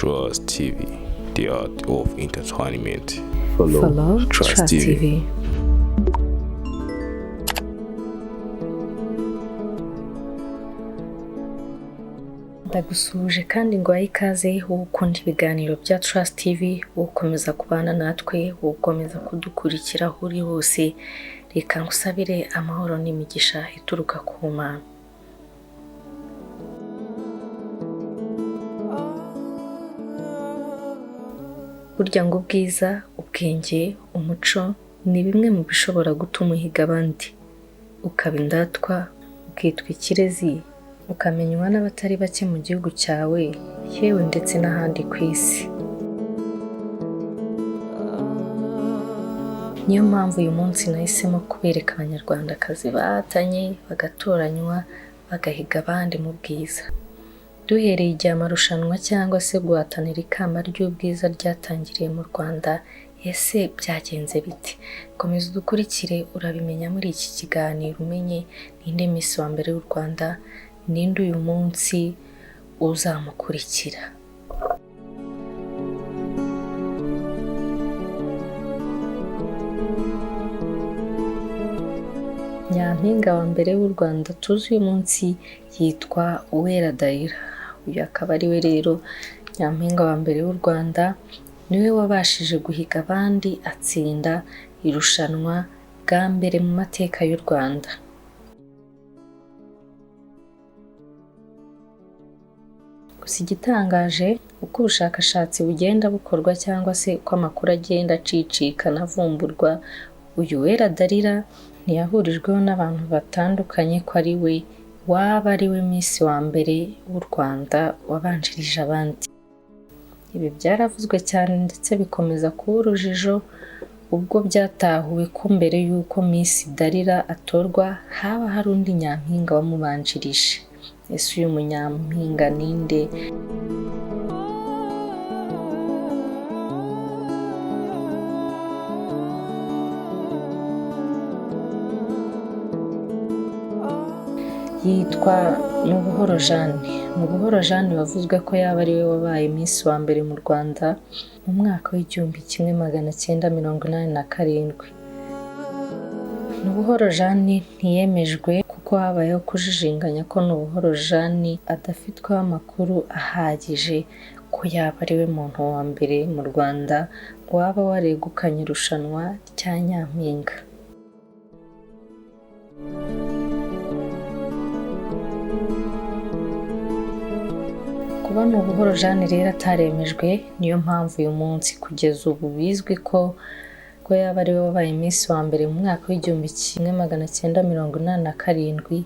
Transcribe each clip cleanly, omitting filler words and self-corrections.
Trust TV, the art of entertainment. Follow Trust TV. Ndagusuhuje kandi ngwaye ikaze wowe ukunda ibiganiro bya Trust TV, wowe ukomeza kubana natwe, wowe ukomeza kudukurikira aho uri hose. Reka ngusabire amahoro n'imigisha ituruka ku Mana. Burya ngo ubwiza, ubwenge, umuco ni bimwe mu bishobora gutuma uhiga abandi, ukaba indatwa, ukitwa ikirezi, ukamenywa n'abatari bake mu gihugu cyawe, yewe ndetse n'ahandi ku isi. Niyo mpamvu uyu munsi nahisemo kubereka abanyarwandakazi bahatanye, bagatoranywa, bagahiga abandi mu bwiza. Duhereye igihe amarushanwa cyangwa se guhatanira ikamba ry'ubwiza ryatangiriye mu Rwanda, ese byagenze bite? Komeza udukurikire urabimenya muri iki kiganiro, umenye ninde Miss wa mbere w'u Rwanda, ninde uyu munsi uzamukurikira. Nyampinga wa mbere w'u Rwanda tuzi uyu munsi yitwa Uwera Daila. Uyu akaba ari we rero nyampinga wa mbere w'u Rwanda, niwe wabashije guhiga abandi atsinda irushanwa bwa mbere mu mateka y'u Rwanda. Gusa igitangaje uko ubushakashatsi bugenda bukorwa cyangwa se uko amakuru agenda acicika anavumburwa, uyu Uwera Daila ntiyahurijweho n'abantu batandukanye ko ari we waba ari we Miss wa mbere w'u Rwanda wabanjirije abandi. Ibi byaravuzwe cyane ndetse bikomeza kuba urujijo ubwo byatahuwe ko mbere y'uko Miss Daila atorwa haba hari undi nyampinga wamubanjirije. Ese uyu munyampinga ninde? Yitwa Mubuhoro Jeanne. Mubuhoro Jeanne wavuzwe ko yaba ari we wabaye Miss wa mbere mu Rwanda mu mwaka w'1987. Mubuhoro Jeanne ntiyemejwe kuko habayeho kujijinganya ko Mubuhoro Jeanne adafitweho amakuru ahagije ko yaba ari we muntu wa mbere mu Rwanda waba waregukanye irushanwa rya Nyampinga. Kuba Mubuhoro Jeanne rero ataremejwe, niyo mpamvu uyu munsi kugeza ubu bizwi ko yaba ari we wabaye Miss wa mbere mu mwaka w'1987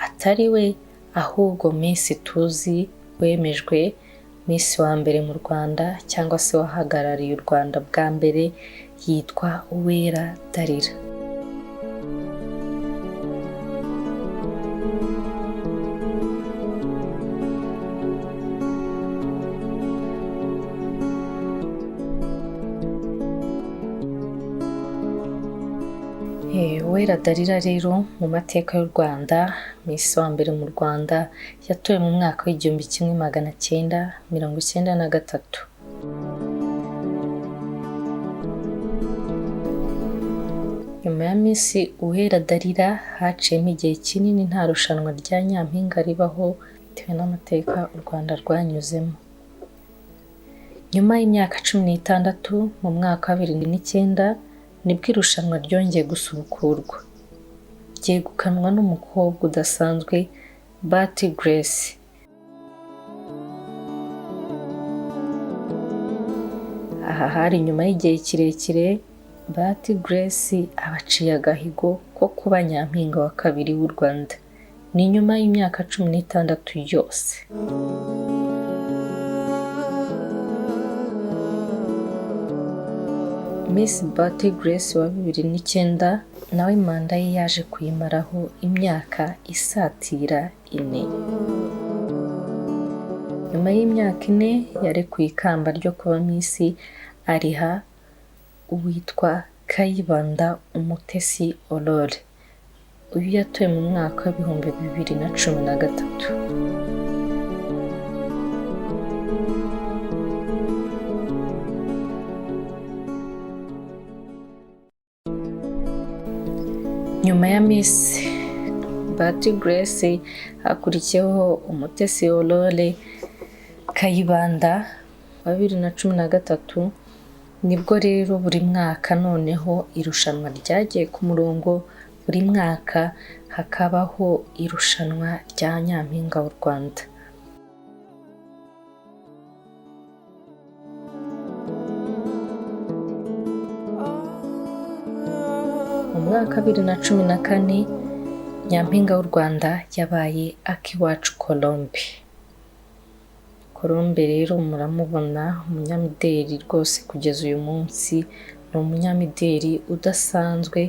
atari we, ahubwo Miss tuzi wemejwe Miss wa mbere mu Rwanda cyangwa se wahagarariye u Rwanda bwa mbere yitwa Uwera Daila. Uwera Daila rero mu mateka y'u Rwanda, Miss wa mbere mu Rwanda yatowe mu mwaka w'1993. Nyuma ya Miss Uwera Daila haciyemo igihe kinini nta rushanwa rya Nyampinga ribaho bitewe n'amateka u Rwanda rwanyuzemo. Nyuma y'imyaka 16 mu mwaka wa 2009 nibwo irushanwa ryongeye gusubukurwa, ryegukanwa n'umukobwa udasanzwe Batty Grace. Aha hari nyuma y'igihe kirekire Batty Grace abaciye agahigo ko kuba nyampinga wa kabiri w'u Rwanda, ni nyuma y'imyaka 16 yose. Miss Batty Grace wa 2009 nawe manda ye yaje kuyimaraho imyaka isatira 4. Nyuma y'imyaka 4 yarekuye ikamba ryo kuba Miss ariha uwitwa Kayibanda Umutesi Aurore. Uyu yatowe mu mwaka wa 2013. Nyuma ya Miss Bahati Grace hakurikiyeho Umutesi Aurore Kayibanda wa 2013. Nibwo rero buri mwaka noneho irushanwa ryagiye ku murongo, buri mwaka hakabaho irushanwa rya Nyampinga w'u Rwanda. Mu mwaka 2014 Nyampinga w'u Rwanda yabaye Akiwacu Colombe. Colombe rero muramubona umunyamideli rwose kugeza uyu munsi, ni umunyamideli udasanzwe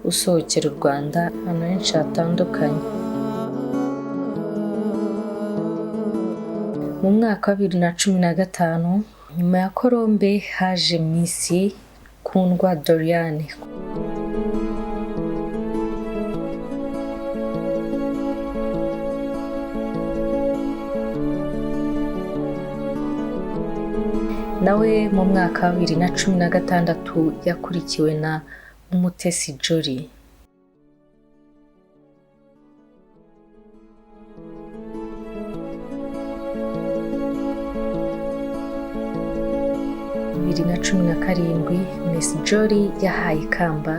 usohokera u Rwanda ahantu henshi hatandukanye. Mu mwaka wa 2015 nyuma ya Colombe haje Miss Kundwa Doriane. Nawe mu mwaka wa 2016 yakurikiwe na Umutesi Jolly. Bibiri na 17 Miss Jolly yahaye ikamba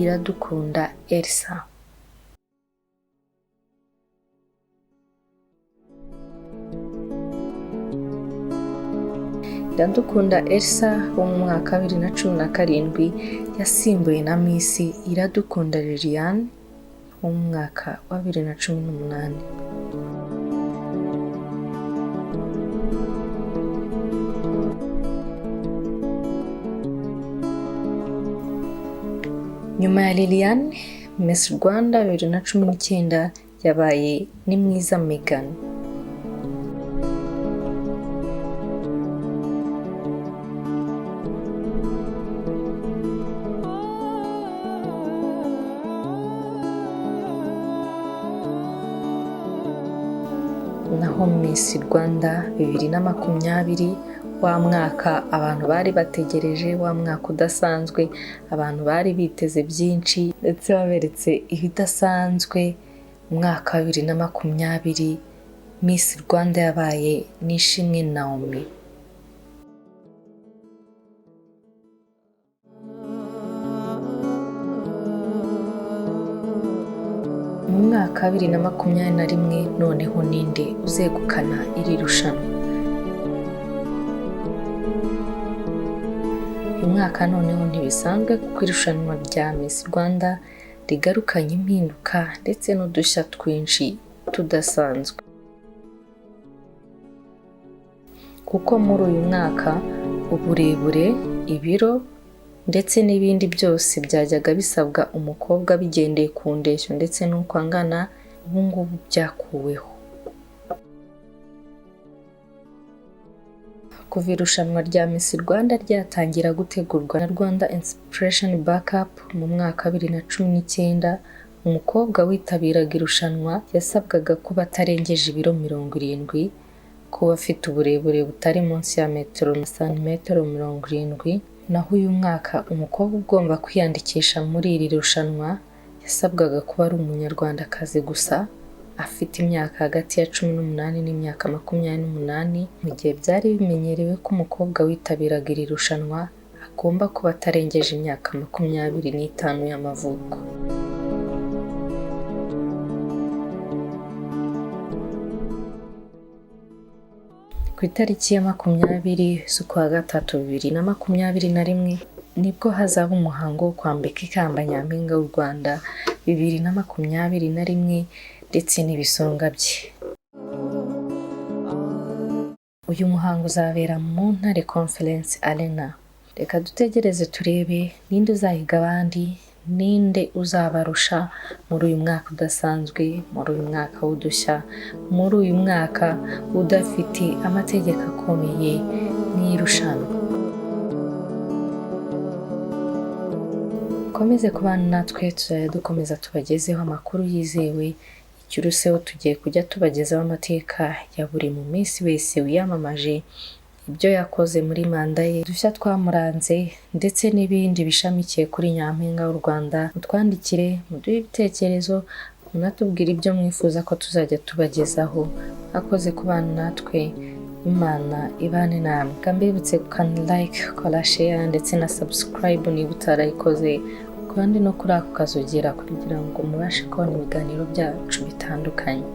Iradukunda Elsa. Iradukunda Elsa wo mu mwaka wa 2017 yasimbuye na Miss Iradukunda Liliane wo mu mwaka wa 2018. Nyuma ya Liliane, Miss Rwanda 2019 yabaye Nimwiza Megan. Naho Miss Rwanda 2020 wa mwaka abantu bari bategereje, wa mwaka udasanzwe, abantu bari biteze byinshi ndetse baberetse ibidasanzwe. Mwaka wa 2020 Miss Rwanda yabaye Nishimwe Naomi. Mu mwaka wa 2021 noneho ninde uzegukana iri rushanwa? Uyu mwaka noneho ntibisanzwe kuko irushanwa rya Miss Rwanda rigarukanye impinduka ndetse n'udushya twinshi tudasanzwe. Kuko muri uyu mwaka uburebure, ibiro ndetse n'ibindi byose byajyaga bisabwa umukobwa bigendeye ku ndeshyo ndetse n'uko angana, ubu ngubu byakuweho. Kuva irushanwa rya Miss Rwanda ryatangira gutegurwa na Rwanda Inspiration Backup mu mwaka wa 2019, umukobwa witabiraga irushanwa yasabwaga kuba atarengeje ibiro 70, kuba afite uburebure butari munsi ya metero na santimetero 70. Naho uyu mwaka umukobwa ugomba kwiyandikisha muri iri rushanwa yasabwaga kuba ari umunyarwandakazi gusa, afite imyaka hagati ya 18 n'imyaka 28, mu gihe byari bimenyerewe ko umukobwa witabiraga iri rushanwa agomba kuba atarengeje imyaka 25 y'amavuko. Ku itariki ya 20 z'ukwa gatatu 2021 nibwo hazaba umuhango wo kwambika ikamba Nyampinga w'u Rwanda 2021 ndetse n'ibisonga bye. Uyu muhango uzabera mu Ntare Conference Arena. Reka dutegereze turebe ninde uzahiga abandi, ninde uzabarusha muri uyu mwaka udasanzwe, muri uyu mwaka w'udushya, muri uyu mwaka udafite amategeko akomeye n'irushanwa. Komeze kubana natwe, tuzajya dukomeza tubagezeho amakuru yizewe. Ikiruseho tugiye kujya tubagezaho amateka ya buri mu minsi wese wiyamamaje ibyo yakoze muri manda ye, udushya twamuranze ndetse n'ibindi bishamikiye kuri Nyampinga w'u Rwanda. Mutwandikire, muduhe ibitekerezo, munatubwire ibyo mwifuza ko tuzajya tubagezaho. Akoze kubana natwe, Imana ibane namwe. Kambibutse gukanda like, kora share ndetse na subscribe niba utarayikoze, kandi no kuri ako kazogera kugira ngo mubashe kubona ibiganiro byacu bitandukanye.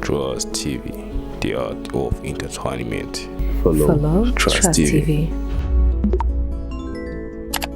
Trust TV, the art of entertainment. Follow Trust Trust TV. TV.